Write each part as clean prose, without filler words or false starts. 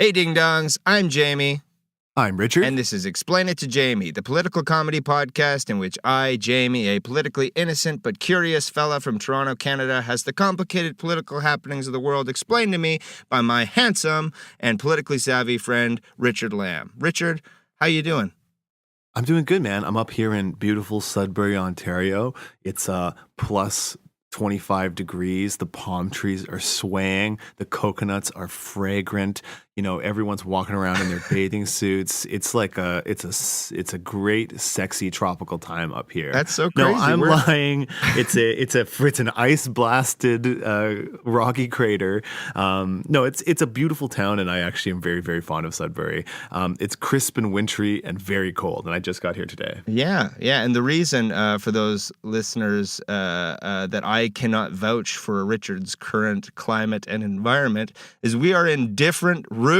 Hey, Ding Dongs, I'm Jamie. I'm Richard. And this is Explain It to Jamie, the political comedy podcast in which I, Jamie, a politically innocent but curious fella from Toronto, Canada, has the complicated political happenings of the world explained to me by my handsome and politically savvy friend, Richard Lamb. Richard, how you doing? I'm doing good, man. I'm up here in beautiful Sudbury, Ontario. It's plus 25 degrees. The palm trees are swaying. The coconuts are fragrant. You know, everyone's walking around in their bathing suits. It's like it's a great, sexy tropical time up here. That's so crazy. No, I'm lying. It's an ice blasted rocky crater. No, it's a beautiful town, and I actually am very, very fond of Sudbury. It's crisp and wintry and very cold, and I just got here today. Yeah. And the reason for those listeners that I cannot vouch for Richard's current climate and environment is we are in different rooms.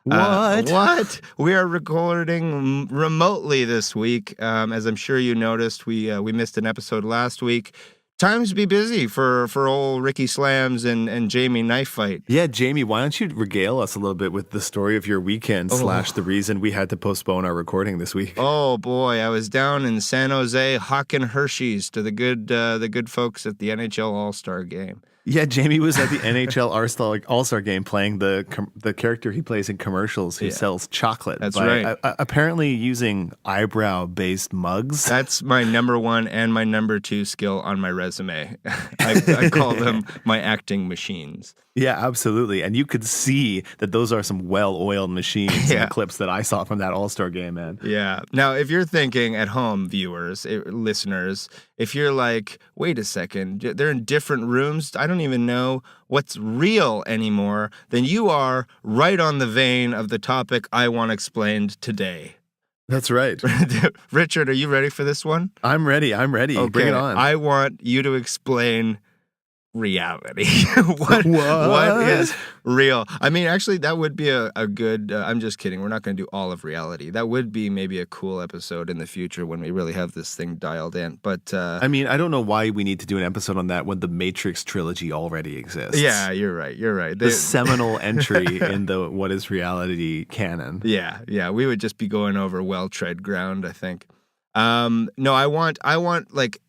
What? We are recording remotely this week. As I'm sure you noticed, we missed an episode last week. Times be busy for old Ricky Slams and Jamie Knife Fight. Yeah, Jamie, why don't you regale us a little bit with the story of your weekend / the reason we had to postpone our recording this week? Oh boy, I was down in San Jose hawking Hershey's to the good folks at the NHL All-Star game. Yeah, Jamie was at the NHL All-Star game playing the character he plays in commercials who sells chocolate. That's right. Apparently using eyebrow-based mugs. That's my number one and my number two skill on my resume. I call them my acting machines. Yeah, absolutely. And you could see that those are some well-oiled machines in the clips that I saw from that All-Star game, man. Yeah. Now, if you're thinking at home, viewers, listeners, if you're like, wait a second, they're in different rooms, I don't even know what's real anymore, then you are right on the vein of the topic I want explained today. That's right. Richard, are you ready for this one? I'm ready. Okay. Bring it on. I want you to explain reality. What is real? I mean, actually, that would be a good I'm just kidding. We're not going to do all of reality. That would be maybe a cool episode in the future when we really have this thing dialed in. But I mean, I don't know why we need to do an episode on that when the Matrix trilogy already exists. Yeah, you're right. The seminal entry in the What is Reality canon. Yeah. We would just be going over well-tread ground, I think. No, I want like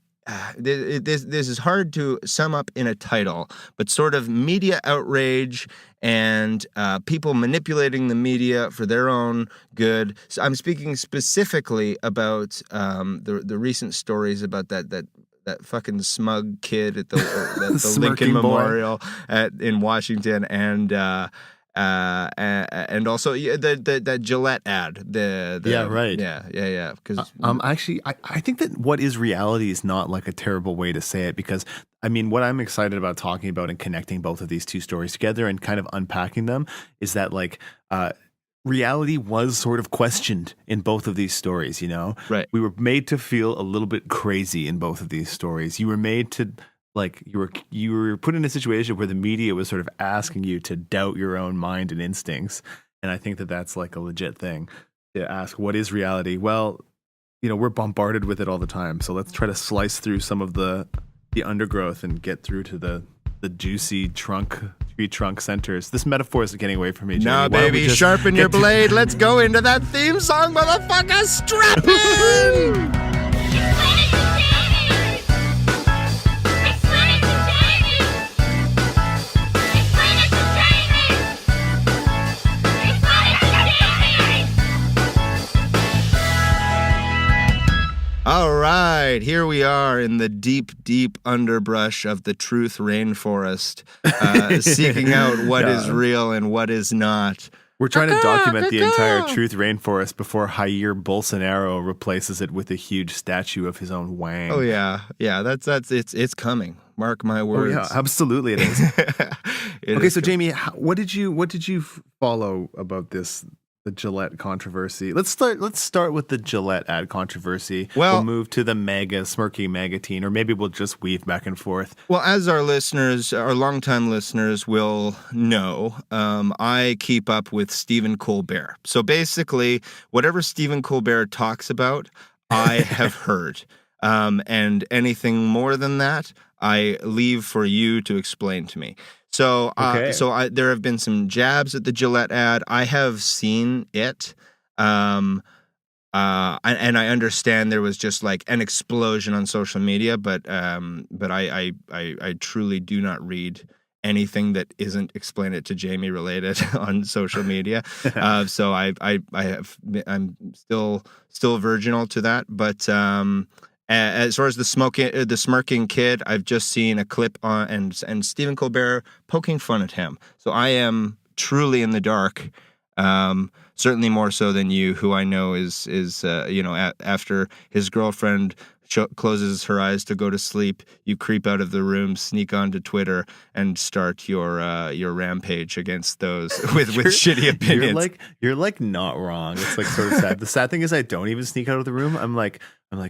this is hard to sum up in a title, but sort of media outrage and people manipulating the media for their own good. So I'm speaking specifically about the recent stories about that fucking smug kid at the Lincoln Memorial in Washington and also the Gillette ad. Yeah, right. Yeah. Because actually, I think that what is reality is not like a terrible way to say it, because I mean, what I'm excited about talking about and connecting both of these two stories together and kind of unpacking them is that like reality was sort of questioned in both of these stories. You know, right? We were made to feel a little bit crazy in both of these stories. You were made to. Like you were put in a situation where the media was sort of asking you to doubt your own mind and instincts. And I think that that's like a legit thing to ask, what is reality? Well, you know, we're bombarded with it all the time. So let's try to slice through some of the undergrowth and get through to the juicy tree trunk centers. This metaphor is getting away from me, Jamie. Now, baby, sharpen your blade. Let's go into that theme song, motherfucker. Strap in! All right, here we are in the deep, deep underbrush of the truth rainforest, seeking out what is real and what is not. We're trying to document the entire truth rainforest before Jair Bolsonaro replaces it with a huge statue of his own wang. Oh yeah, it's coming. Mark my words. Oh yeah, absolutely it is. Okay, so Jamie, what did you follow about the Gillette controversy? Let's start with the Gillette ad controversy. We'll move to the MAGA, smirking MAGA teen, or maybe we'll just weave back and forth. Well, as our longtime listeners will know, I keep up with Stephen Colbert. So basically, whatever Stephen Colbert talks about, I have heard. And anything more than that, I leave for you to explain to me. So, Okay. there have been some jabs at the Gillette ad. I have seen it. And I understand there was just like an explosion on social media, but I truly do not read anything that isn't explain it to Jamie related on social media. So I'm still virginal to that. But as far as the smirking kid, I've just seen a clip on and Stephen Colbert poking fun at him. So I am truly in the dark. Certainly more so than you, who I know is after his girlfriend closes her eyes to go to sleep, you creep out of the room, sneak onto Twitter, and start your rampage against those with shitty opinions. You're like not wrong. It's like sort of sad. The sad thing is I don't even sneak out of the room. I'm like,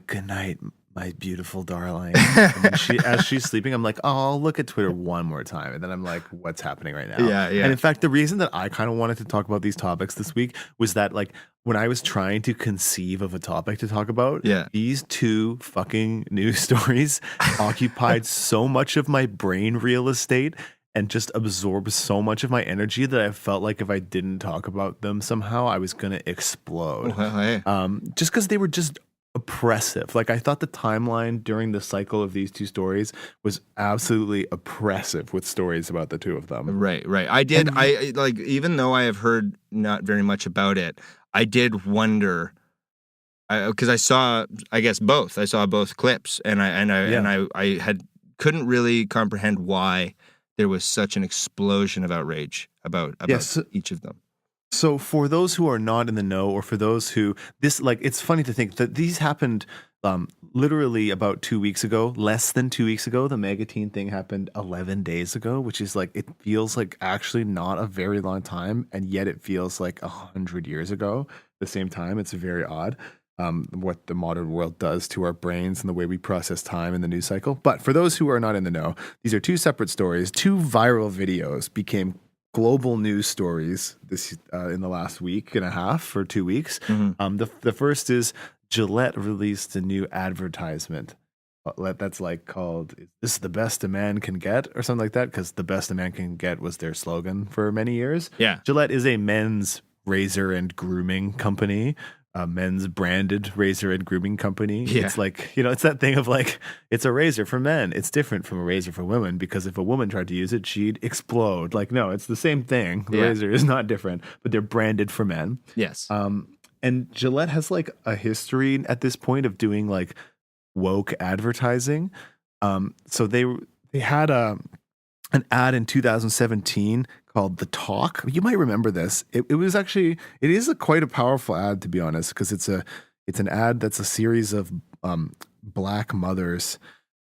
good night, my beautiful darling. And then as she's sleeping, I'm like, oh, I'll look at Twitter one more time. And then I'm like, what's happening right now? Yeah. And in fact, the reason that I kind of wanted to talk about these topics this week was that like when I was trying to conceive of a topic to talk about, these two fucking news stories occupied so much of my brain real estate and just absorbed so much of my energy that I felt like if I didn't talk about them somehow, I was going to explode. Well, hey. Just because they were just oppressive. Like I thought the timeline during the cycle of these two stories was absolutely oppressive with stories about the two of them. Right. I did. I like, even though I have heard not very much about it, I did wonder, because I saw, I guess both. I saw both clips, and I couldn't really comprehend why there was such an explosion of outrage about each of them. So for those who are not in the know, or for those who it's funny to think that these happened literally about 2 weeks ago, less than 2 weeks ago. The MAGA teen thing happened 11 days ago, which is like, it feels like actually not a very long time. And yet it feels like 100 years ago at the same time. It's very odd what the modern world does to our brains and the way we process time in the news cycle. But for those who are not in the know, these are two separate stories. Two viral videos became global news stories this in the last week and a half or 2 weeks. Mm-hmm. The first is Gillette released a new advertisement that's like called "Is this the best a man can get?" or something like that, because the best a man can get was their slogan for many years. Yeah, Gillette is a men's razor and grooming company. A men's branded razor and grooming company. Yeah. It's like, it's that thing of like, it's a razor for men. It's different from a razor for women, because if a woman tried to use it, she'd explode. Like, no, it's the same thing. The razor is not different, but they're branded for men. Yes. And Gillette has like a history at this point of doing like woke advertising. So they had an ad in 2017 called The Talk. You might remember this. It is quite a powerful ad, to be honest, because it's an ad that's a series of black mothers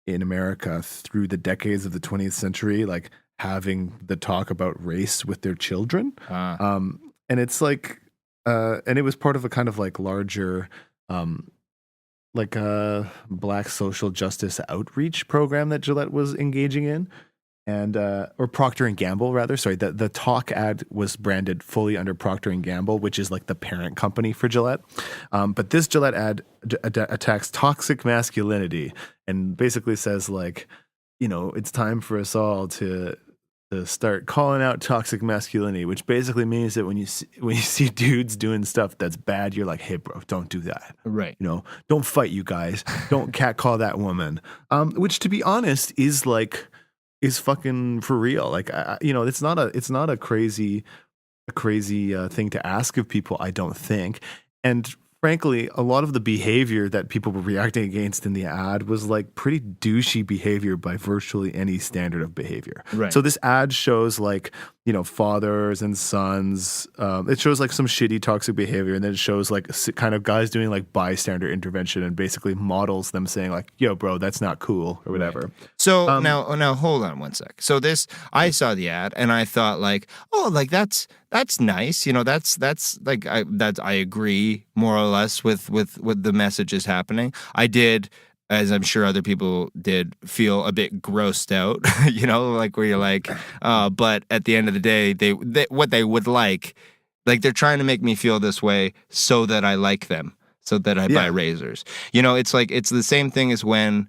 in America through the decades of the 20th century, like having the talk about race with their children. And it's like, and it was part of a kind of like larger, like a black social justice outreach program that Gillette was engaging in. And or Procter and Gamble, rather. Sorry, the Talk ad was branded fully under Procter and Gamble, which is like the parent company for Gillette. But this Gillette ad attacks toxic masculinity and basically says like, it's time for us all to start calling out toxic masculinity, which basically means that when you see dudes doing stuff that's bad, you're like, hey, bro, don't do that. Right. Don't fight, you guys. Don't catcall that woman. Which, to be honest, is fucking for real. Like, it's not a crazy thing to ask of people, I don't think. And frankly, a lot of the behavior that people were reacting against in the ad was like pretty douchey behavior by virtually any standard of behavior. Right. So this ad shows like, fathers and sons. It shows like some shitty toxic behavior, and then it shows like kind of guys doing like bystander intervention and basically models them saying like, yo, bro, that's not cool or whatever. Right. So now hold on one sec. So I saw the ad and I thought like, oh, like that's nice. That's like I agree more or less with what the message is happening. I did, as I'm sure other people did, feel a bit grossed out, like where you're like, but at the end of the day, they what they would like they're trying to make me feel this way so that I like them, so that I buy razors. It's like, it's the same thing as when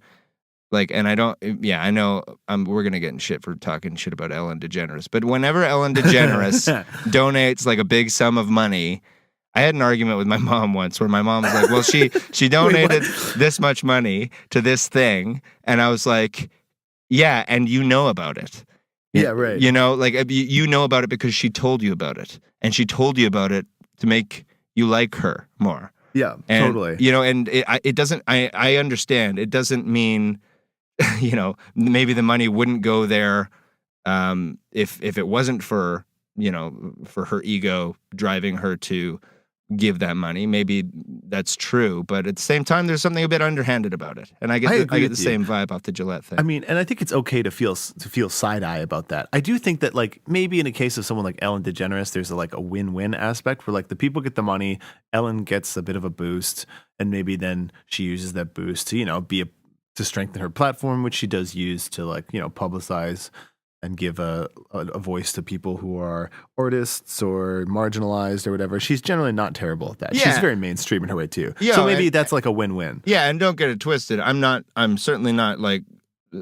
Like, and I don't, yeah, I know we're going to get in shit for talking shit about Ellen DeGeneres, but whenever Ellen DeGeneres donates like a big sum of money, I had an argument with my mom once where my mom was like, well, she donated this much money to this thing. And I was like, yeah, and you know about it. Yeah, right. You know, like you know about it because she told you about it. And she told you about it to make you like her more. Yeah, and, totally. You know, and it doesn't, I understand. It doesn't mean, you know, maybe the money wouldn't go there if it wasn't for, you know, for her ego driving her to give that money. Maybe that's true, but at the same time, there's something a bit underhanded about it. And I get the same vibe off the Gillette thing. I mean, and I think it's okay to feel side eye about that. I do think that like maybe in a case of someone like Ellen DeGeneres, there's like a win-win aspect where like the people get the money, Ellen gets a bit of a boost, and maybe then she uses that boost to, you know, to strengthen her platform, which she does use to like, you know, publicize and give a voice to people who are artists or marginalized or whatever. She's generally not terrible at that. Yeah. She's very mainstream in her way too. Yeah, so maybe that's like a win-win. Yeah, and don't get it twisted. I'm certainly not like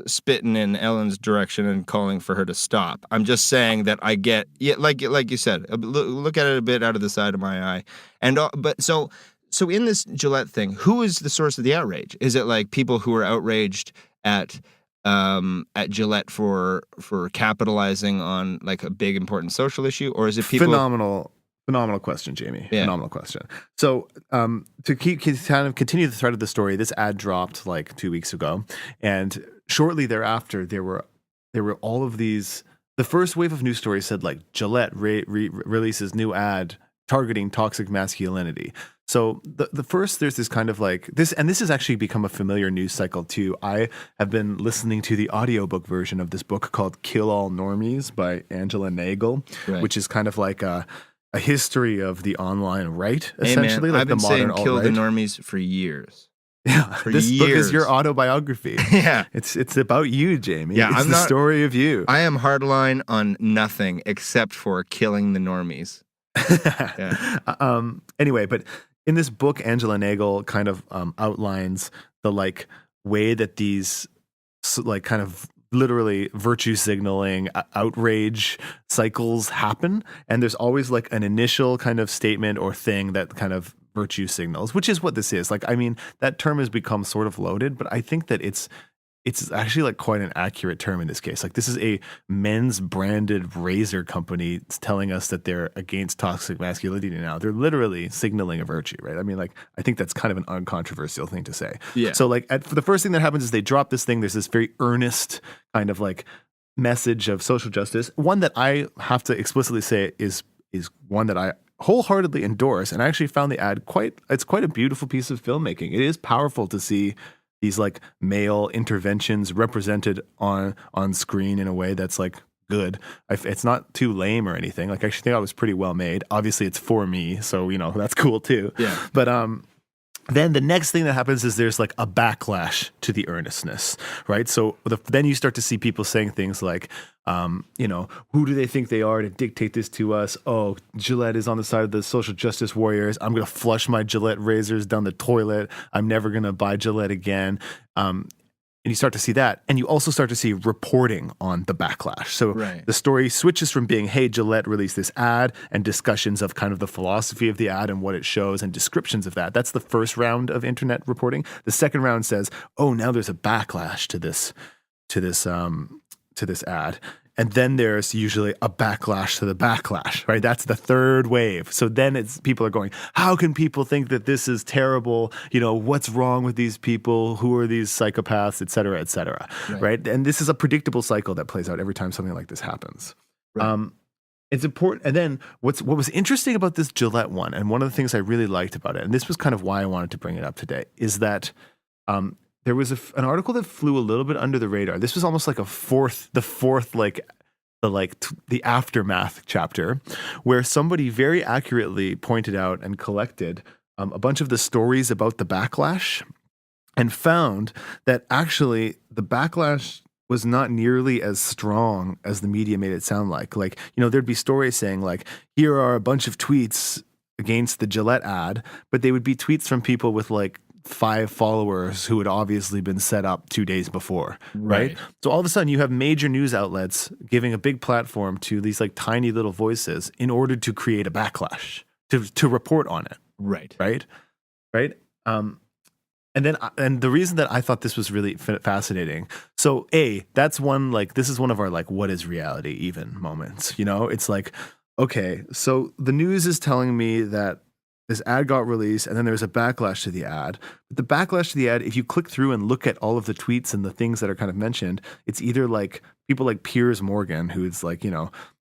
spitting in Ellen's direction and calling for her to stop. I'm just saying that I get, yeah, like you said, look at it a bit out of the side of my eye. And but so in this Gillette thing, who is the source of the outrage? Is it like people who are outraged at Gillette for capitalizing on like a big important social issue, or is it people? Phenomenal question, Jamie. Yeah. Phenomenal question. So to kind of continue the thread of the story, this ad dropped like 2 weeks ago, and shortly thereafter there were all of these. The first wave of news stories said like Gillette releases new ad targeting toxic masculinity. So the first, there's this kind of like this, and this has actually become a familiar news cycle too. I have been listening to the audiobook version of this book called Kill All Normies by Angela Nagle, right, which is kind of like a history of the online right, essentially. Hey man, like I've been the modern saying kill alt-right. the normies for years. Yeah, this book is your autobiography. Yeah. It's about you, Jamie. Yeah, it's the story of you. I am hardline on nothing except for killing the normies. Yeah. Anyway, but in this book, Angela Nagle kind of outlines the like way that these like kind of literally virtue signaling outrage cycles happen, and there's always like an initial kind of statement or thing that kind of virtue signals, which is what this is. Like, I mean, that term has become sort of loaded, but I think that it's actually like quite an accurate term in this case. Like, this is a men's branded razor company telling us that they're against toxic masculinity now. They're literally signaling a virtue, right? I mean, like, I think that's kind of an uncontroversial thing to say. Yeah. So like for the first thing that happens is they drop this thing. There's this very earnest kind of like message of social justice. One that I have to explicitly say is one that I wholeheartedly endorse. And I actually found the ad it's quite a beautiful piece of filmmaking. It is powerful to see these like male interventions represented on screen in a way that's like good. It's not too lame or anything. Like, I actually think it was pretty well made. Obviously it's for me, so you know that's cool too. Yeah. But then the next thing that happens is there's like a backlash to the earnestness, right? So then you start to see people saying things like, you know, who do they think they are to dictate this to us? Oh, Gillette is on the side of the social justice warriors. I'm going to flush my Gillette razors down the toilet. I'm never going to buy Gillette again. And you start to see that. And you also start to see reporting on the backlash. So the story switches from being, hey, Gillette released this ad, and discussions of kind of the philosophy of the ad and what it shows and descriptions of that. That's the first round of internet reporting. The second round says, oh, now there's a backlash to this ad. And then there's usually a backlash to the backlash, right? That's the third wave. So then people are going, how can people think that this is terrible? You know, what's wrong with these people? Who are these psychopaths, et cetera, right? And this is a predictable cycle that plays out every time something like this happens. Right. It's important. And then what was interesting about this Gillette one, and one of the things I really liked about it, and this was kind of why I wanted to bring it up today, is that there was an article that flew a little bit under the radar. This was almost like the fourth, the aftermath chapter, where somebody very accurately pointed out and collected a bunch of the stories about the backlash, and found that actually the backlash was not nearly as strong as the media made it sound like. Like, you know, there'd be stories saying like, here are a bunch of tweets against the Gillette ad, but they would be tweets from people with like 5 followers who had obviously been set up 2 days before, right? Right. So all of a sudden you have major news outlets giving a big platform to these like tiny little voices in order to create a backlash, to report on it, Right. right? And the reason that I thought this was really fascinating. So that's one, like, this is one of our like, what is reality even moments, it's like, okay, so the news is telling me that this ad got released and then there's a backlash to the ad. But the backlash to the ad, if you click through and look at all of the tweets and the things that are kind of mentioned, it's either like people like Piers Morgan, who's like,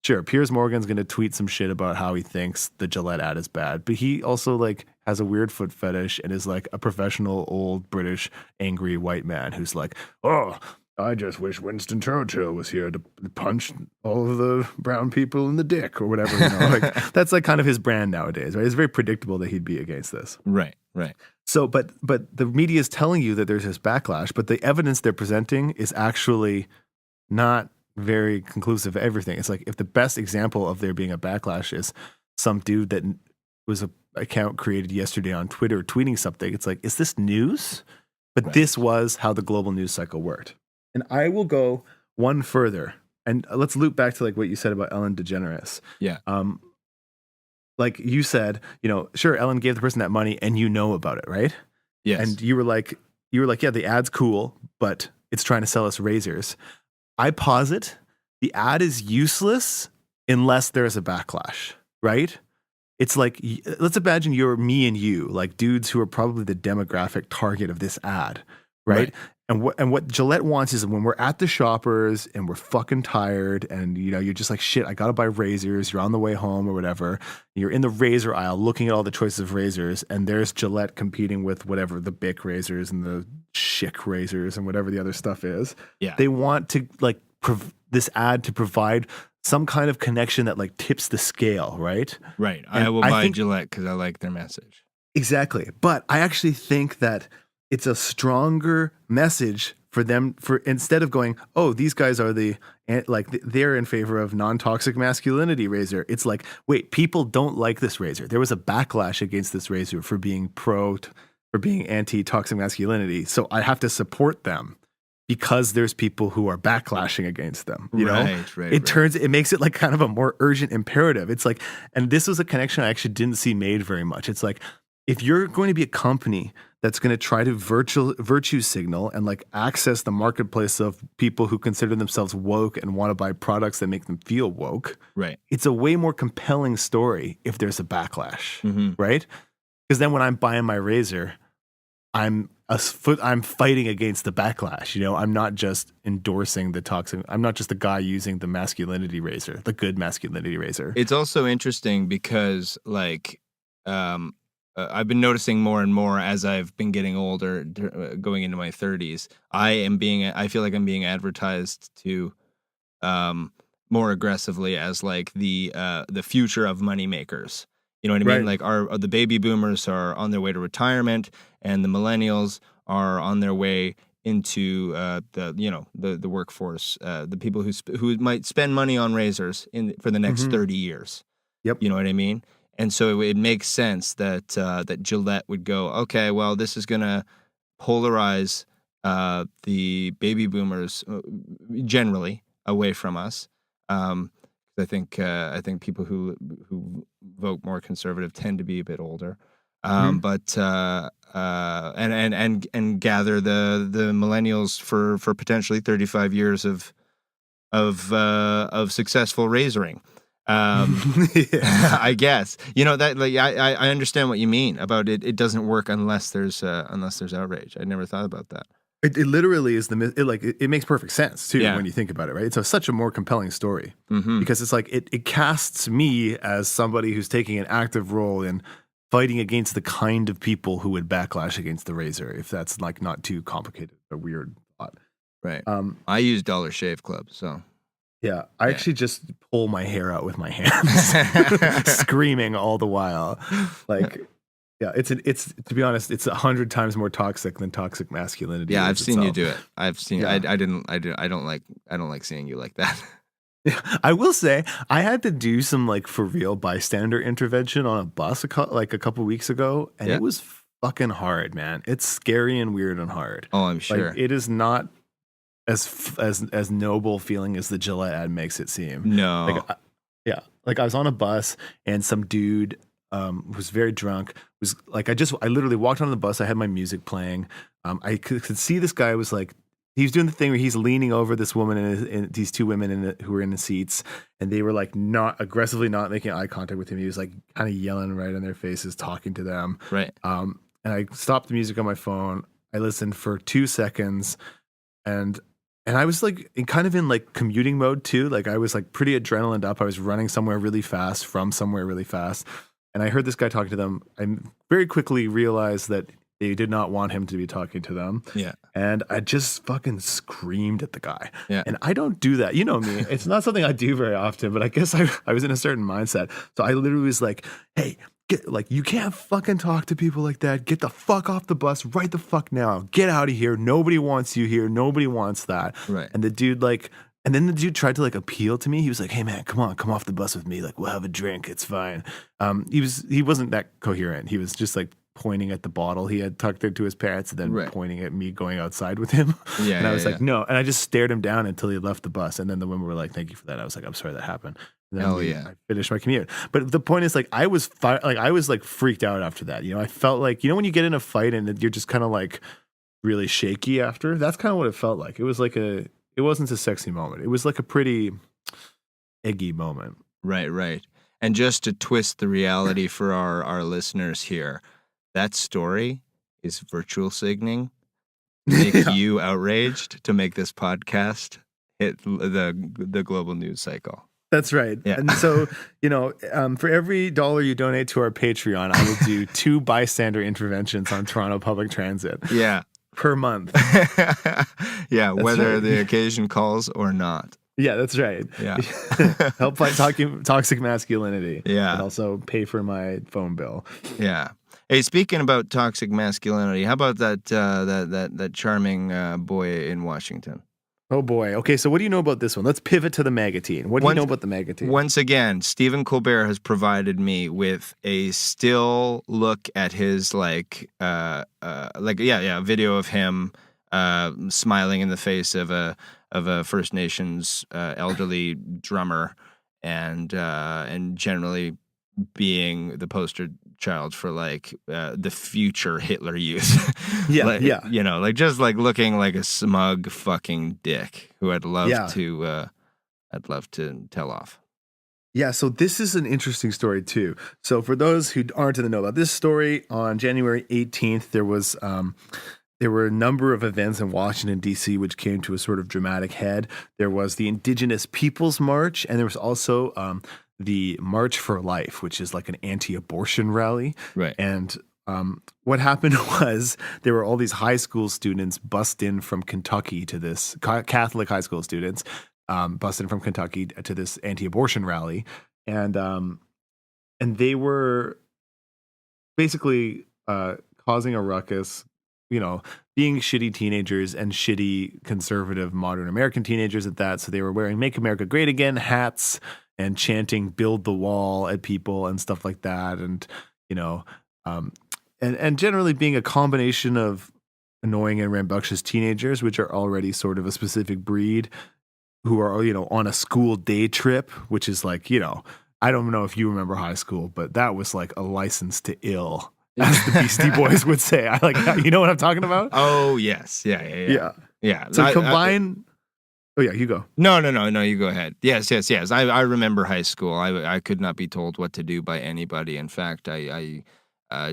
sure, Piers Morgan's going to tweet some shit about how he thinks the Gillette ad is bad. But he also like has a weird foot fetish and is like a professional old British angry white man who's like, oh, I just wish Winston Churchill was here to punch all of the brown people in the dick or whatever. Like, that's like kind of his brand nowadays, right? It's very predictable that he'd be against this. Right. So, but the media is telling you that there's this backlash, but the evidence they're presenting is actually not very conclusive of everything. It's like if the best example of there being a backlash is some dude that was a account created yesterday on Twitter tweeting something, it's like, is this news? But this was how the global news cycle worked. And I will go one further, and let's loop back to like what you said about Ellen DeGeneres. Yeah. Like you said, sure, Ellen gave the person that money, and about it, right? Yes. And you were like, yeah, the ad's cool, but it's trying to sell us razors. I posit the ad is useless unless there's a backlash, right? It's like, let's imagine you're me and you, like dudes who are probably the demographic target of this ad, right? And what Gillette wants is when we're at the Shoppers and we're fucking tired and, you're just like, shit, I got to buy razors. You're on the way home or whatever. You're in the razor aisle looking at all the choices of razors, and there's Gillette competing with whatever the Bic razors and the Schick razors and whatever the other stuff is. Yeah. They want to like this ad to provide some kind of connection that like tips the scale, right? Right. I will buy Gillette because I like their message. Exactly. But I actually think that it's a stronger message for them, for instead of going, oh, these guys are they're in favor of non-toxic masculinity razor. It's like, wait, people don't like this razor. There was a backlash against this razor for being anti-toxic masculinity. So I have to support them because there's people who are backlashing against them. It makes it like kind of a more urgent imperative. It's like, and this was a connection I actually didn't see made very much. It's like, if you're going to be a company that's going to try to virtue signal and like access the marketplace of people who consider themselves woke and want to buy products that make them feel woke, right? It's a way more compelling story if there's a backlash, right? Because then when I'm buying my razor, I'm fighting against the backlash. I'm not just endorsing the toxic. I'm not just the guy using the masculinity razor, the good masculinity razor. It's also interesting because like, I've been noticing more and more as I've been getting older, going into my 30s. I feel like I'm being advertised to more aggressively as like the future of moneymakers. You know what I mean? Like the baby boomers are on their way to retirement, and the millennials are on their way into the workforce. The people who might spend money on razors for the next 30 years. Yep. You know what I mean? And so it makes sense that Gillette would go, okay, well, this is going to polarize the baby boomers generally away from us. I think people who vote more conservative tend to be a bit older, but and gather the millennials for potentially 35 years of successful razoring. I guess that like I understand what you mean about it. It doesn't work unless there's outrage. I never thought about that. It literally is it makes perfect sense too when you think about it, right? It's such a more compelling story because it's like it casts me as somebody who's taking an active role in fighting against the kind of people who would backlash against the razor, if that's like not too complicated, a weird thought. Right. I use Dollar Shave Club, so. Yeah, I actually just pull my hair out with my hands, screaming all the while. Like, yeah, it's to be honest, it's 100 times more toxic than toxic masculinity. Yeah, I've seen itself. you do it. I've seen. Yeah. I don't like seeing you like that. Yeah, I will say I had to do some like for real bystander intervention on a bus a couple weeks ago, and it was fucking hard, man. It's scary and weird and hard. Oh, I'm sure. Like, it is not as noble feeling as the Gillette ad makes it seem. No. Like, yeah. Like, I was on a bus and some dude who was very drunk was like, I literally walked on the bus. I had my music playing. I could see this guy was like, he was doing the thing where he's leaning over this woman and these two women who were in the seats, and they were like not making eye contact with him. He was like kind of yelling right in their faces, talking to them. Right. And I stopped the music on my phone. I listened for 2 seconds, and I was like kind of in like commuting mode too. Like I was like pretty adrenaline up. I was running somewhere really fast from somewhere really fast, and I heard this guy talking to them. I very quickly realized that they did not want him to be talking to them. Yeah. And I just fucking screamed at the guy. Yeah. And I don't do that. You know me. It's not something I do very often, but I guess I was in a certain mindset. So I literally was like, hey, you can't fucking talk to people like that. Get the fuck off the bus right the fuck now. Get out of here. Nobody wants you here. Nobody wants that. Right. And the dude then the dude tried to like appeal to me. He was like, hey man, come off the bus with me. Like, we'll have a drink. It's fine. He wasn't that coherent. He was just like pointing at the bottle he had tucked into his pants and then pointing at me going outside with him. Yeah. And I was like, no. And I just stared him down until he left the bus. And then the women were like, thank you for that. I was like, I'm sorry that happened. And then I finished my commute. But the point is, like, I was freaked out after that. You know, I felt like, you know, when you get in a fight and you're just kind of like really shaky after, that's kind of what it felt like. It was like it wasn't a sexy moment. It was like a pretty eggy moment. Right. And just to twist the reality for our listeners here, that story is virtual signaling, make you outraged to make this podcast hit the global news cycle. That's right. Yeah. And so, you know, for every $1 you donate to our Patreon, I will do 2 bystander interventions on Toronto public transit. Yeah. Per month. Yeah, that's whether right. the occasion calls or not. Yeah, that's right. Yeah. Help fight toxic masculinity. Yeah. And also pay for my phone bill. Yeah. Hey, speaking about toxic masculinity, how about that charming boy in Washington? Oh boy. Okay, so what do you know about this one? Let's pivot to the MAGA teen. What do you know about the MAGA teen? Once again, Stephen Colbert has provided me with a still look at his video of him smiling in the face of a First Nations elderly drummer, and generally being the poster child for the future Hitler youth. Yeah. You know, just looking like a smug fucking dick who I'd love to tell off. Yeah, so this is an interesting story too. So for those who aren't in the know about this story, on January 18th there were a number of events in Washington, D.C., which came to a sort of dramatic head. There was the Indigenous Peoples March, and there was also the March for Life, which is like an anti-abortion rally. Right. And what happened was there were all these high school students bussed in from Kentucky to this, Catholic high school students bussed in from Kentucky to this anti-abortion rally. And they were basically causing a ruckus, you know, being shitty teenagers and shitty conservative modern American teenagers at that. So they were wearing Make America Great Again hats and chanting Build the Wall at people and stuff like that. And, you know, and generally being a combination of annoying and rambunctious teenagers, which are already sort of a specific breed, who are, you know, on a school day trip, which is like, you know, I don't know if you remember high school, but that was like a license to ill, as the Beastie Boys would say. I like, you know what I'm talking about? Oh, yes. Yeah. So combine... Oh, yeah, you go. No, you go ahead. Yes. I remember high school. I could not be told what to do by anybody. In fact, I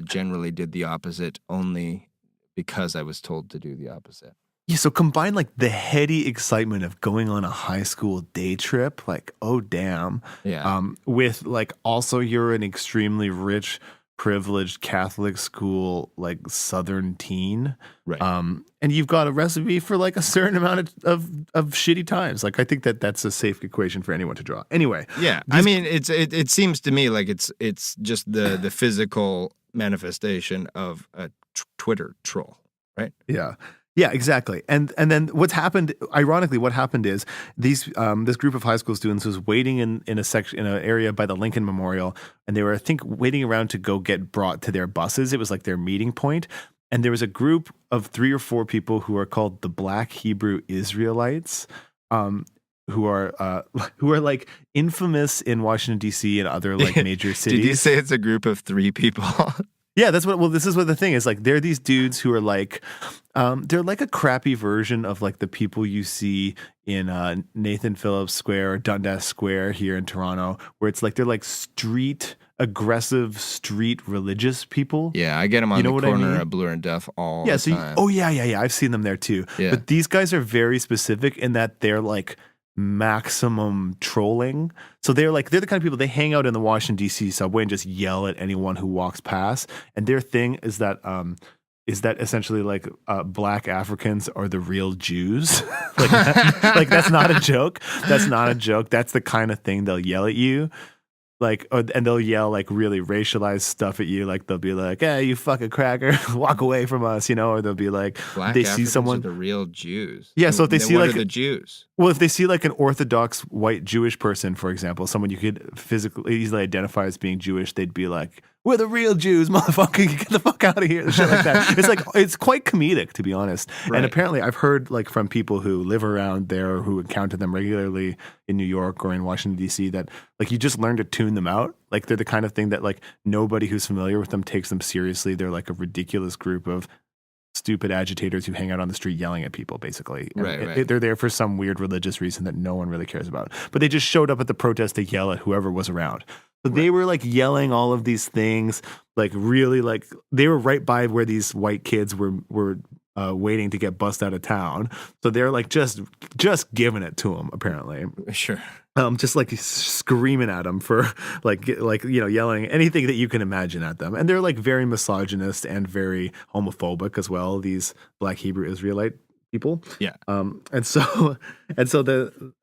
generally did the opposite only because I was told to do the opposite. Yeah, so combine like the heady excitement of going on a high school day trip, like, oh, damn. Yeah. With like also you're an extremely rich, privileged Catholic school, like Southern teen. Right. And you've got a recipe for like a certain amount of shitty times. Like, I think that's a safe equation for anyone to draw. Anyway. Yeah. I mean, it seems to me like it's just the physical manifestation of a Twitter troll, right? Yeah. Yeah, exactly. And then what's happened? Ironically, what happened is these this group of high school students was waiting in a section in an area by the Lincoln Memorial, and they were, I think, waiting around to go get brought to their buses. It was like their meeting point, and there was a group of 3 or 4 people who are called the Black Hebrew Israelites. Who are like infamous in Washington D.C. and other like major cities. Did you say it's a group of 3 people? Yeah, that's what. Well, this is what the thing is. Like, they're these dudes who are like, they're like a crappy version of like the people you see in Nathan Phillips Square or Dundas Square here in Toronto, where it's like they're like aggressive street religious people. Yeah, I get them on You know the what I corner mean? of Bloor and Duff all Yeah. the So, time. yeah. I've seen them there too. Yeah. But these guys are very specific in that they're like maximum trolling. So they're the kind of people, they hang out in the Washington D.C. subway and just yell at anyone who walks past. And their thing is that essentially like black Africans are the real Jews. like that's not a joke. That's not a joke. That's the kind of thing they'll yell at you. And they'll yell like really racialized stuff at you. Like they'll be like, "Hey, you fucking cracker, walk away from us," Or they'll be like, Black they Africans see someone, are the real Jews. Yeah, so if they Then see what like are the Jews? well, if they see like an Orthodox white Jewish person, for example, someone you could physically easily identify as being Jewish, they'd be like, "We're the real Jews, motherfucker! Get the fuck out of here!" Shit like that. It's quite comedic, to be honest. Right. And apparently, I've heard like from people who live around there or who encounter them regularly in New York or in Washington D.C. that like you just learn to tune them out. Like they're the kind of thing that like nobody who's familiar with them takes them seriously. They're like a ridiculous group of stupid agitators who hang out on the street yelling at people, basically. Right. They're there for some weird religious reason that no one really cares about. But they just showed up at the protest to yell at whoever was around. So they were like yelling all of these things, like really like they were right by where these white kids were waiting to get bussed out of town. So they're like just giving it to them, apparently. Sure. Just like screaming at them for yelling anything that you can imagine at them. And they're like very misogynist and very homophobic as well, these Black Hebrew Israelite people. Yeah. And so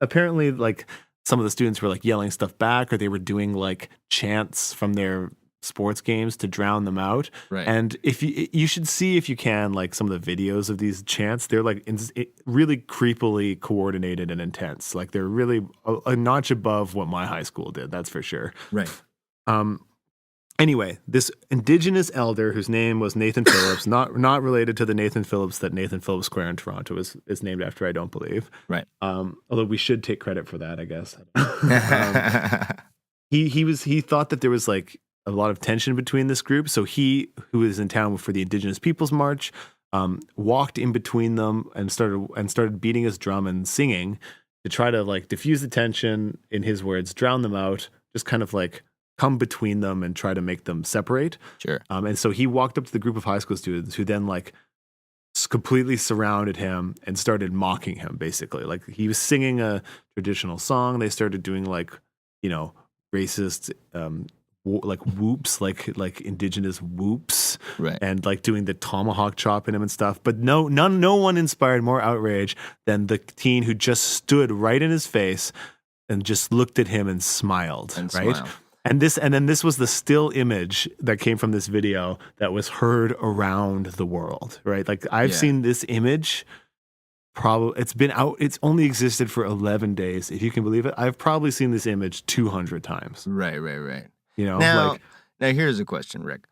apparently like some of the students were like yelling stuff back, or they were doing like chants from their sports games to drown them out. Right. And if you should see, if you can, like some of the videos of these chants, they're like really creepily coordinated and intense. Like they're really a notch above what my high school did. That's for sure. Right. Anyway, this indigenous elder whose name was Nathan Phillips, not related to the Nathan Phillips that Nathan Phillips Square in Toronto is named after, I don't believe. Right. Although we should take credit for that, I guess. He thought that there was like a lot of tension between this group, so he, who was in town for the Indigenous Peoples March, walked in between them and started beating his drum and singing to try to like diffuse the tension, in his words, drown them out, just kind of like come between them and try to make them separate. Sure. And so he walked up to the group of high school students who then like completely surrounded him and started mocking him, basically. Like he was singing a traditional song. They started doing like, racist like whoops, like indigenous whoops, Right. and like doing the tomahawk chop in him and stuff. But no one inspired more outrage than the teen who just stood right in his face and just looked at him and smiled. Right. Smiled. And then this was the still image that came from this video that was heard around the world. Right. Like I've seen this image. Probably it's been out. It's only existed for 11 days, if you can believe it. I've probably seen this image 200 times. Right. Now Here's a question, Rick.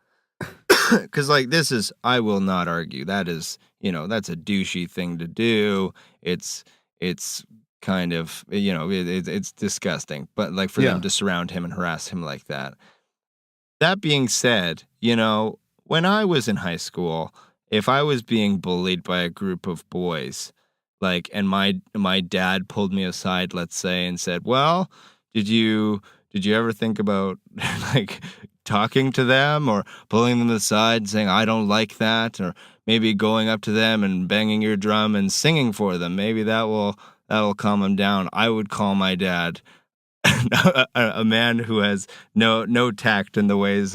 Because like this is, I will not argue that is, that's a douchey thing to do. It's kind of, it's disgusting. But like for them to surround him and harass him like that. That being said, when I was in high school, if I was being bullied by a group of boys, like, and my dad pulled me aside, let's say, and said, "Well, did you ever think about like talking to them or pulling them aside and saying, I don't like that, or maybe going up to them and banging your drum and singing for them? Maybe that'll calm them down." I would call my dad a man who has no tact in the ways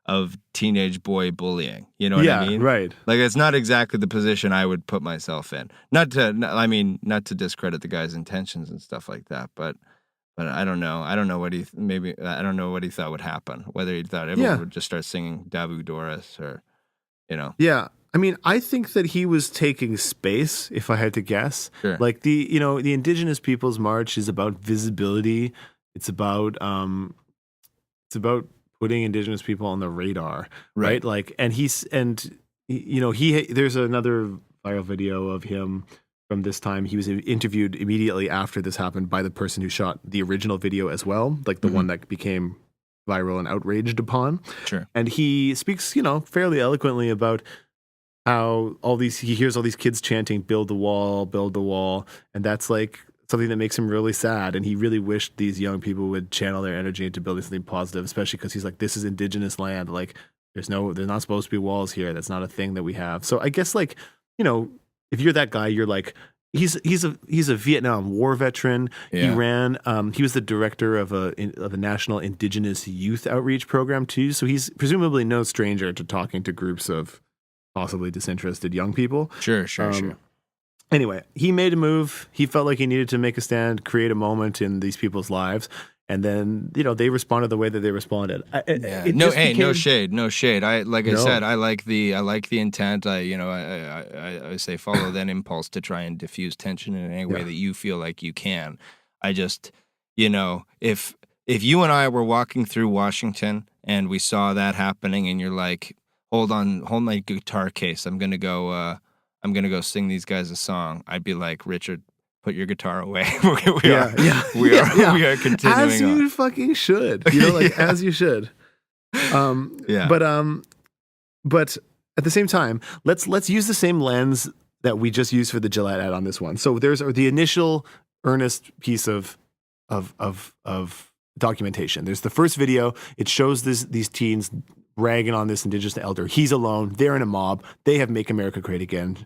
of teenage boy bullying. You know what I mean? Right. Like it's not exactly the position I would put myself in. Not to discredit the guy's intentions and stuff like that, but I don't know. I don't know what he thought would happen. Whether he thought everyone would just start singing Davu Doris or, Yeah. I mean, I think that he was taking space, if I had to guess. Sure. Like the Indigenous Peoples March is about visibility. It's about putting Indigenous people on the radar, right? Like, and there's another viral video of him from this time. He was interviewed immediately after this happened by the person who shot the original video as well, like the one that became viral and outraged upon. Sure. And he speaks, fairly eloquently about how he hears all these kids chanting, build the wall. And that's like something that makes him really sad. And he really wished these young people would channel their energy into building something positive, especially because he's like, this is Indigenous land. Like there's not supposed to be walls here. That's not a thing that we have. So I guess like, if you're that guy, you're like, he's a Vietnam War veteran. Yeah. He was the director of a national Indigenous youth outreach program too. So he's presumably no stranger to talking to groups of possibly disinterested young people. Sure. Anyway, he made a move. He felt like he needed to make a stand, create a moment in these people's lives. And then, they responded the way that they responded. No shade. I said, I like the intent. I say follow that impulse to try and diffuse tension in any way that you feel like you can. I just, if you and I were walking through Washington and we saw that happening and you're like, hold my guitar case. I'm gonna go sing these guys a song. I'd be like, Richard, put your guitar away. We are continuing as you fucking should. As you should. But at the same time, let's use the same lens that we just used for the Gillette ad on this one. So there's the initial earnest piece of documentation. There's the first video. It shows these teens ragging on this Indigenous elder. He's alone. They're in a mob. They have "Make America Great Again"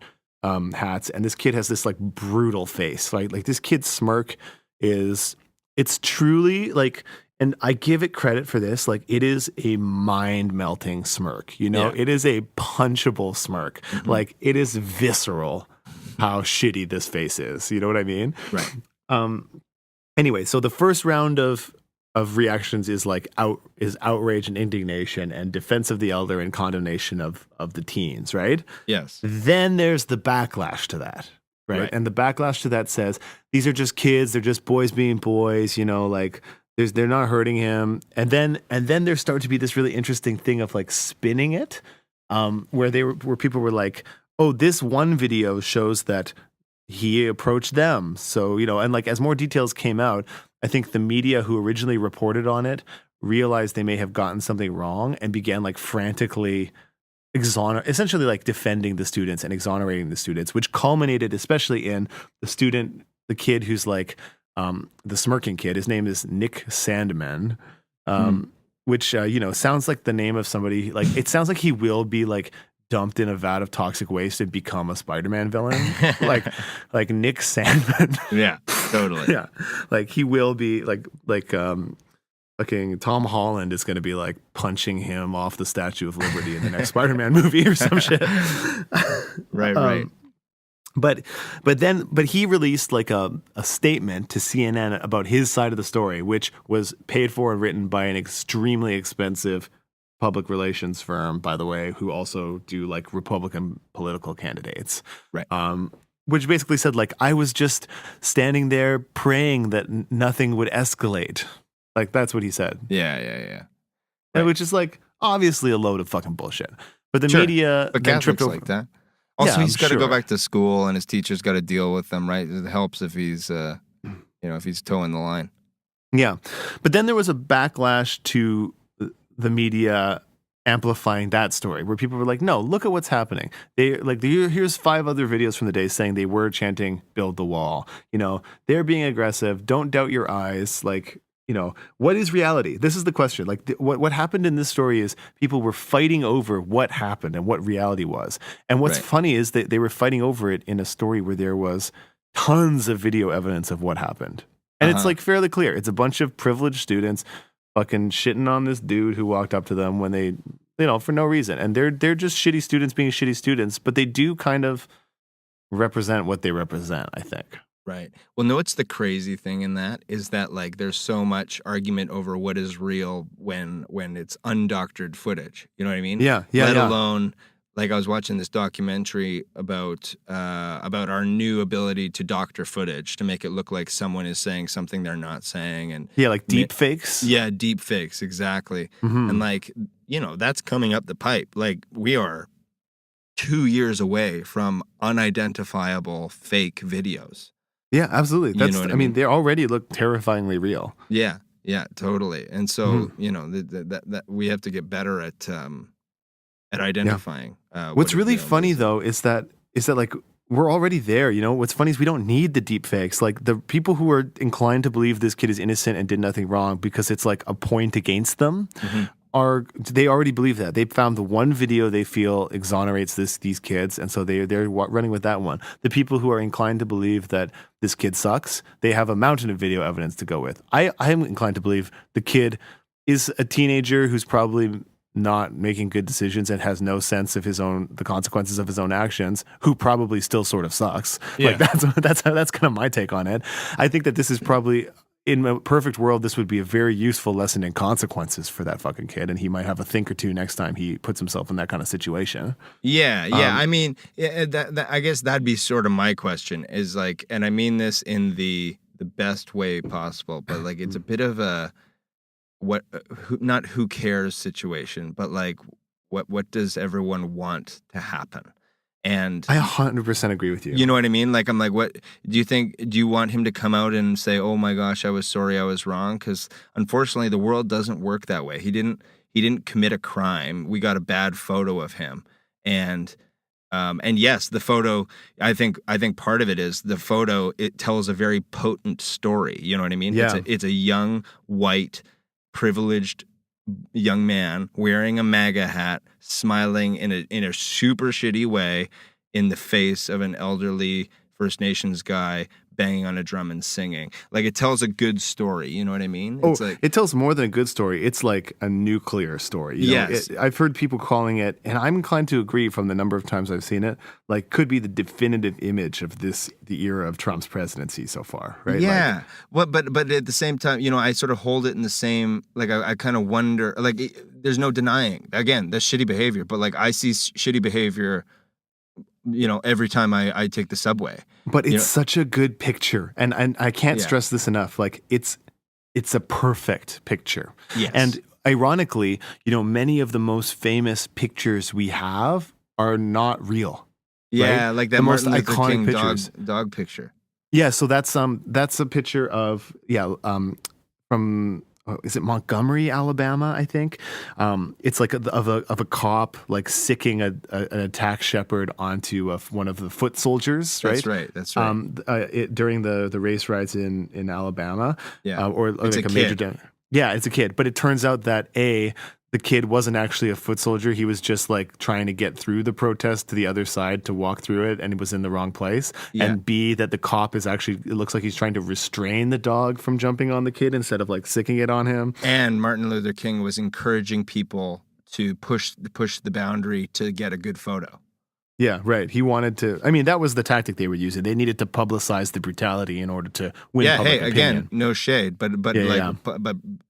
hats, and this kid has this like brutal face. Like this kid's smirk it's truly like, and I give it credit for this. Like it is a mind melting smirk. It is a punchable smirk. Mm-hmm. Like it is visceral how shitty this face is. You know what I mean? Right. Anyway, so the first round of reactions is outrage and indignation and defense of the elder and condemnation of the teens, right? Yes. Then there's the backlash to that, right? And the backlash to that says these are just kids, they're just boys being boys, like they're not hurting him. And then there started to be this really interesting thing of like spinning it, where people were like, oh, this one video shows that he approached them. So, and like as more details came out, I think the media who originally reported on it realized they may have gotten something wrong and began like frantically essentially like defending the students and exonerating the students, which culminated especially in the kid who's like the smirking kid. His name is Nick Sandman, which, sounds like the name of somebody. Like it sounds like he will be like dumped in a vat of toxic waste and become a Spider-Man villain, like Nick Sandman. Yeah, totally. Yeah, like he will be like fucking Tom Holland is going to be like punching him off the Statue of Liberty in the next Spider-Man movie or some shit. Right. But he released like a statement to CNN about his side of the story, which was paid for and written by an extremely expensive public relations firm, by the way, who also do like Republican political candidates. Right. Which basically said like, I was just standing there praying that nothing would escalate. Like that's what he said. Yeah. Right. And which is like obviously a load of fucking bullshit. But the media then tripped over like that. Also, he's got to go back to school, and his teacher's got to deal with them. Right. It helps if he's if he's towing the line. Yeah. But then there was a backlash to the media amplifying that story where people were like, no, look at what's happening. Here's 5 other videos from the day saying they were chanting build the wall. They're being aggressive. Don't doubt your eyes. Like, what is reality? This is the question. Like what happened in this story is people were fighting over what happened and what reality was. And what's funny is that they were fighting over it in a story where there was tons of video evidence of what happened. And it's like fairly clear. It's a bunch of privileged students fucking shitting on this dude who walked up to them when they, for no reason. And they're just shitty students being shitty students, but they do kind of represent what they represent, I think. Right. Well, no, what's the crazy thing in that is that like there's so much argument over what is real when it's undoctored footage. You know what I mean? Yeah. Let alone like I was watching this documentary about our new ability to doctor footage to make it look like someone is saying something they're not saying, and Yeah, like deep fakes. yeah, deep fakes, exactly. And like, that's coming up the pipe. Like we are 2 years away from unidentifiable fake videos. Yeah, absolutely. You know what I I mean, mean? they already look terrifyingly real. Yeah, yeah, totally. And so, that we have to get better at identifying. What's what is really real and what funny isn't. though is that like we're already there. What's funny is we don't need the deep fakes. Like the people who are inclined to believe this kid is innocent and did nothing wrong because it's like a point against them they already believe that. They found the one video they feel exonerates these kids, and so they're running with that one. The people who are inclined to believe that this kid sucks, they have a mountain of video evidence to go with. I'm inclined to believe the kid is a teenager who's probably not making good decisions and has no sense of the consequences of his own actions, who probably still sort of sucks. Yeah. Like that's kind of my take on it. I think that this is probably, in a perfect world, this would be a very useful lesson in consequences for that fucking kid, and he might have a think or two next time he puts himself in that kind of situation. Yeah. I mean, I guess that'd be sort of my question is like, and I mean this in the best way possible, but like it's a bit of a not who cares situation, but like what does everyone want to happen? And I 100% agree with you. you know what I mean? Like, I'm like, what do you want him to come out and say, oh my gosh, I was sorry, I was wrong? Because unfortunately the world doesn't work that way. He didn't commit a crime. We got a bad photo of him. And yes, the photo, I think part of it is the photo, it tells a very potent story. You know what I mean? Yeah. It's a young, white, privileged young man wearing a MAGA hat, smiling in a super shitty way in the face of an elderly First Nations guy banging on a drum and singing. Like, it tells a good story. You know what I mean? It's like, it tells more than a good story. It's like a nuclear story. Yes. I've heard people calling it, and I'm inclined to agree from the number of times I've seen it, like could be the definitive image of the era of Trump's presidency so far, right? Yeah. But at the same time, I sort of hold it in the same, like, I kind of wonder, like, there's no denying, again, that's shitty behavior, but like I see shitty behavior, every time I take the subway. But it's such a good picture, and I can't stress this enough. Like it's a perfect picture. Yes. And ironically, many of the most famous pictures we have are not real. Yeah, right? like that the most Martin Luther iconic King pictures. dog picture. Yeah, so that's a picture of from is it Montgomery, Alabama? I think it's like of a cop like sicking an attack shepherd onto one of the foot soldiers. Right? That's right. During the race riots in Alabama. Yeah, or it's like a major. kid. Yeah, it's a kid. But it turns out that the kid wasn't actually a foot soldier. He was just like trying to get through the protest to the other side to walk through it, and it was in the wrong place. Yeah. And B, that the cop it looks like he's trying to restrain the dog from jumping on the kid instead of like sicking it on him. And Martin Luther King was encouraging people to push the boundary to get a good photo. Yeah, right. He wanted to. I mean, that was the tactic they were using. They needed to publicize the brutality in order to win public opinion. Again, no shade, but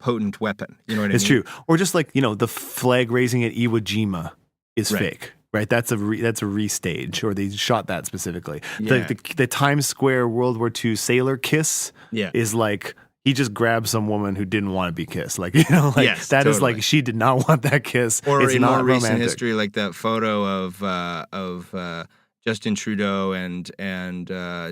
potent weapon. You know what I mean? It's true. Or just like the flag raising at Iwo Jima is fake, right? That's a restage, or they shot that specifically. Yeah. The Times Square World War II sailor kiss is like. He just grabbed some woman who didn't want to be kissed. Like, yes, that totally. is like, she did not want that kiss. Or it's in not more recent romantic. history, like that photo of Justin Trudeau and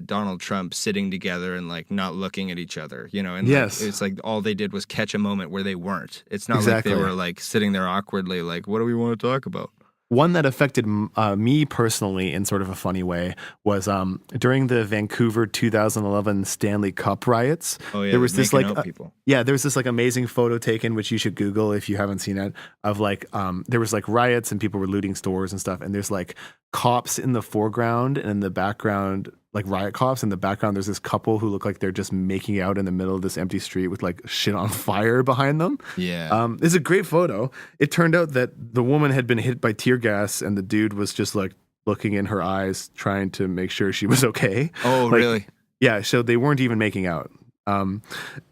Donald Trump sitting together and like not looking at each other, and yes. it's like all they did was catch a moment where they weren't. It's not exactly. like they were like sitting there awkwardly, like, what do we want to talk about? One that affected me personally in sort of a funny way was during the Vancouver 2011 Stanley Cup riots. Oh yeah, there was this like people. Yeah, there was this like amazing photo taken, which you should Google if you haven't seen it, of like there was like riots and people were looting stores and stuff, and there's like cops in the foreground, and in the background, like riot cops. In the background, there's this couple who look like they're just making out in the middle of this empty street with like shit on fire behind them. Yeah. It's a great photo. It turned out that the woman had been hit by tear gas, and the dude was just like looking in her eyes, trying to make sure she was okay. Oh, like, really? Yeah. So they weren't even making out.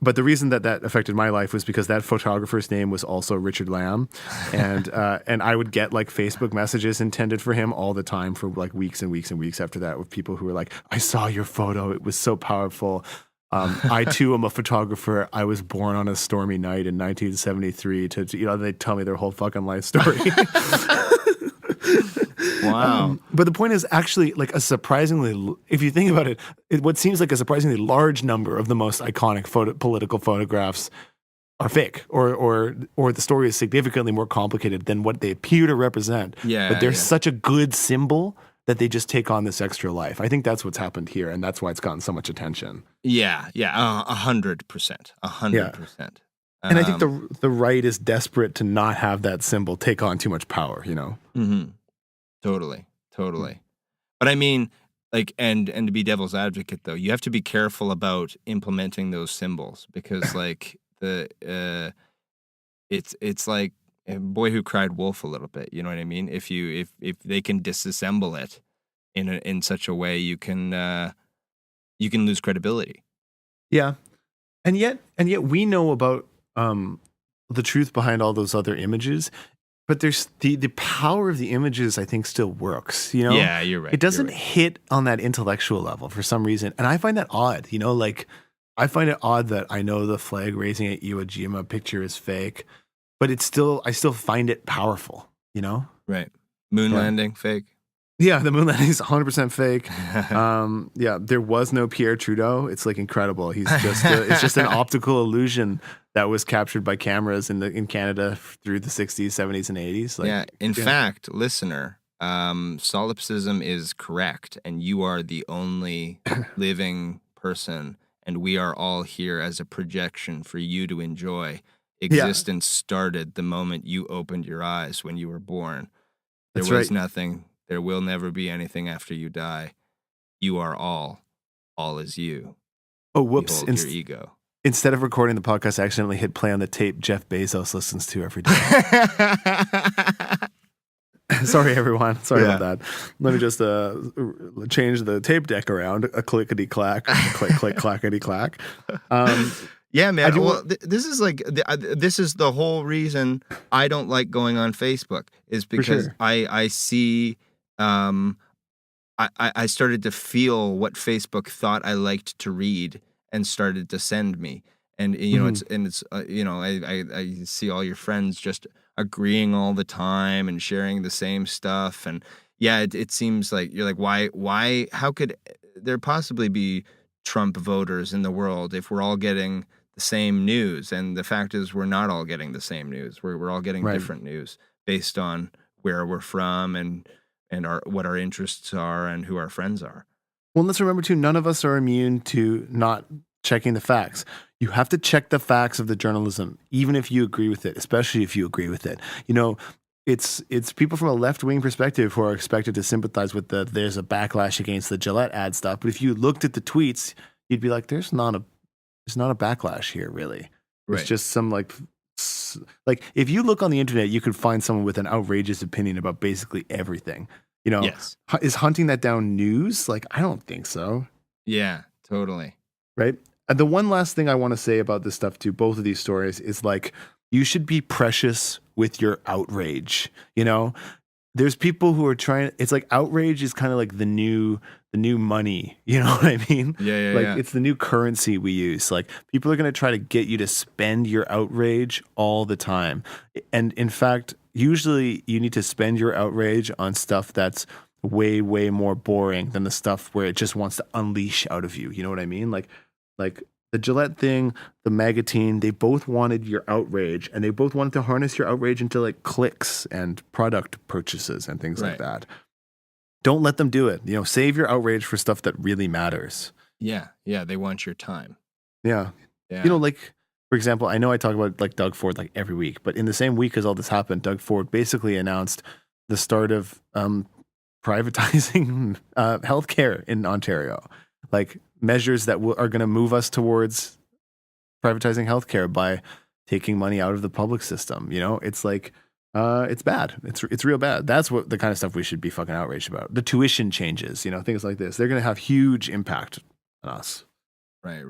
But the reason that affected my life was because that photographer's name was also Richard Lamb, and I would get like Facebook messages intended for him all the time for like weeks and weeks and weeks after that, with people who were like, "I saw your photo; it was so powerful. I too am a photographer. I was born on a stormy night in 1973." They tell me their whole fucking life story. Wow. But the point is actually like if you think about it, what seems like a surprisingly large number of the most iconic political photographs are fake, or the story is significantly more complicated than what they appear to represent. Yeah, but they're such a good symbol that they just take on this extra life. I think that's what's happened here, and that's why it's gotten so much attention. Yeah, 100%, 100%. And I think the right is desperate to not have that symbol take on too much power, you know? Mm-hmm. Totally. But I mean, like, and to be devil's advocate, though, you have to be careful about implementing those symbols, because, like, it's like a boy who cried wolf a little bit. You know what I mean? If they can disassemble it in such a way, you can lose credibility. Yeah, and yet we know about the truth behind all those other images. But there's the power of the images, I think, still works, you know? Yeah, you're right. It doesn't hit on that intellectual level for some reason. And I find that odd, you know? Like, I find it odd that I know the flag raising at Iwo Jima picture is fake, but I still find it powerful, you know? Right. Moon landing, fake. Yeah, the moon landing is 100% fake. There was no Pierre Trudeau. It's like incredible. It's just an optical illusion that was captured by cameras in Canada through the 60s, 70s, and 80s. Like, in fact, listener, solipsism is correct, and you are the only living person, and we are all here as a projection for you to enjoy. Existence started the moment you opened your eyes when you were born. There was nothing. There will never be anything after you die. You are all. All is you. Oh, whoops. Behold your ego. Instead of recording the podcast, I accidentally hit play on the tape Jeff Bezos listens to every day. Sorry, everyone. Sorry about that. Let me just change the tape deck around. A clickety-clack. Click, clackety-clack. Yeah, man. This is like this is the whole reason I don't like going on Facebook, is because I see I started to feel what Facebook thought I liked to read and started to send me, and you know I see all your friends just agreeing all the time and sharing the same stuff, and it seems like you're like, why how could there possibly be Trump voters in the world if we're all getting the same news? And the fact is, we're not all getting the same news. We're all getting different news based on where we're from and what our interests are and who our friends are. Well, let's remember too, none of us are immune to not checking the facts. You have to check the facts of the journalism, even if you agree with it, especially if you agree with it. You know, it's people from a left-wing perspective who are expected to sympathize with there's a backlash against the Gillette ad stuff. But if you looked at the tweets, you'd be like, there's not a backlash here, really. It's just some like if you look on the internet, you could find someone with an outrageous opinion about basically everything. You know, is hunting that down news? Like, I don't think so. Yeah, totally. Right. And the one last thing I want to say about this stuff too, both of these stories, is like, you should be precious with your outrage. You know, there's people who are trying. It's like outrage is kind of like the new money. You know what I mean? Yeah. It's the new currency we use. Like, people are going to try to get you to spend your outrage all the time. And in fact, usually you need to spend your outrage on stuff that's way, way more boring than the stuff where it just wants to unleash out of you. You know what I mean? Like the Gillette thing, the MAGA team, they both wanted your outrage, and they both wanted to harness your outrage into like clicks and product purchases and things like that. Don't let them do it. You know, save your outrage for stuff that really matters. Yeah. They want your time. Yeah. You know, like, for example, I know I talk about like Doug Ford like every week, but in the same week as all this happened, Doug Ford basically announced the start of privatizing healthcare in Ontario, like measures that are going to move us towards privatizing healthcare by taking money out of the public system. You know, it's like, it's bad. It's real bad. That's what the kind of stuff we should be fucking outraged about. The tuition changes, you know, things like this. They're going to have huge impact on us. Right.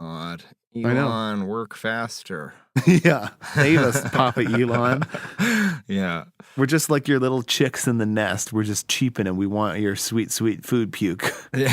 God. I know. Elon, work faster. Yeah. Save us, Papa Elon. Yeah. We're just like your little chicks in the nest. We're just cheaping and we want your sweet, sweet food puke. Cheap,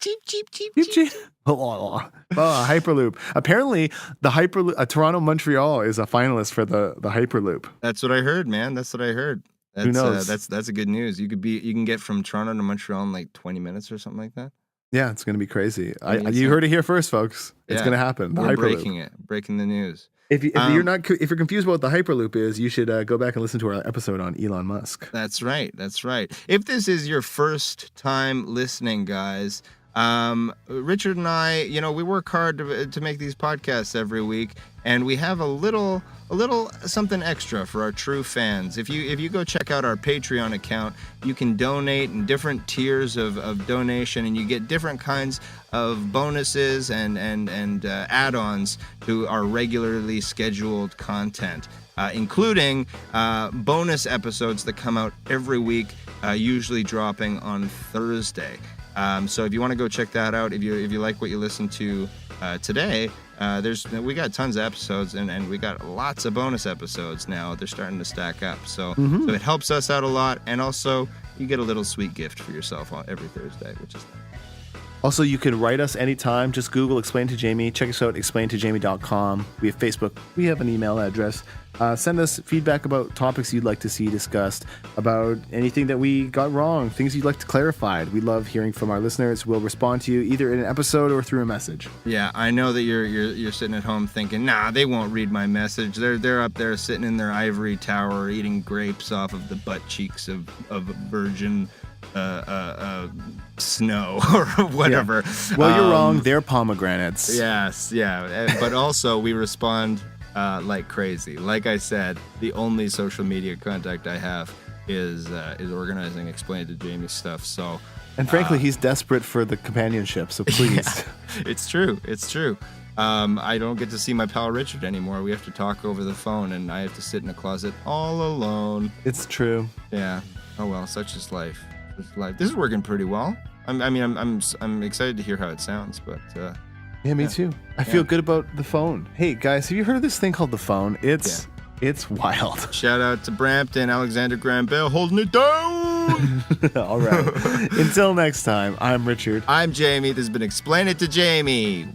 cheap, cheap, Cheep, cheap. cheep. Oh, Hyperloop. Apparently, the Hyperloop, Toronto Montreal is a finalist for the Hyperloop. That's what I heard, man. That's what I heard. That's, Who knows? That's a good news. You can get from Toronto to Montreal in like 20 minutes or something like that. Yeah, it's going to be crazy. Amazing. You heard it here first, folks. It's Yeah. going to happen. The We're Hyperloop. breaking the news. If you're confused about what the Hyperloop is, you should go back and listen to our episode on Elon Musk. That's right. That's right. If this is your first time listening, guys, Richard and I, we work hard to make these podcasts every week, and we have a little something extra for our true fans. If you go check out our Patreon account, you can donate in different tiers of donation, and you get different kinds of bonuses and add-ons to our regularly scheduled content, including bonus episodes that come out every week, usually dropping on Thursday. So if you want to go check that out, if you like what you listened to today, we got tons of episodes and we got lots of bonus episodes now. They're starting to stack up. So it helps us out a lot, and also you get a little sweet gift for yourself every Thursday, which is nice. Also, you can write us anytime. Just Google Explain to Jamie. Check us out, explaintojamie.com. We have Facebook. We have an email address. Send us feedback about topics you'd like to see discussed, about anything that we got wrong, things you'd like to clarify. We love hearing from our listeners. We'll respond to you either in an episode or through a message. Yeah, I know that you're sitting at home thinking, nah, they won't read my message. They're up there sitting in their ivory tower eating grapes off of the butt cheeks of virgin snow or whatever. Yeah. Well, you're wrong. They're pomegranates. Yes, yeah. But also we respond like crazy. Like I said, the only social media contact I have is organizing Explain to Jamie stuff. So, and frankly, he's desperate for the companionship. So please, yeah, it's true. It's true. I don't get to see my pal Richard anymore. We have to talk over the phone, and I have to sit in a closet all alone. It's true. Yeah. Oh well, such is life. This is working pretty well. I'm excited to hear how it sounds, but yeah, me too. I feel good about the phone. Hey guys, have you heard of this thing called the phone? It's wild. Shout out to Brampton, Alexander Graham Bell holding it down. All right. Until next time, I'm Richard. I'm Jamie. This has been Explain It to Jamie.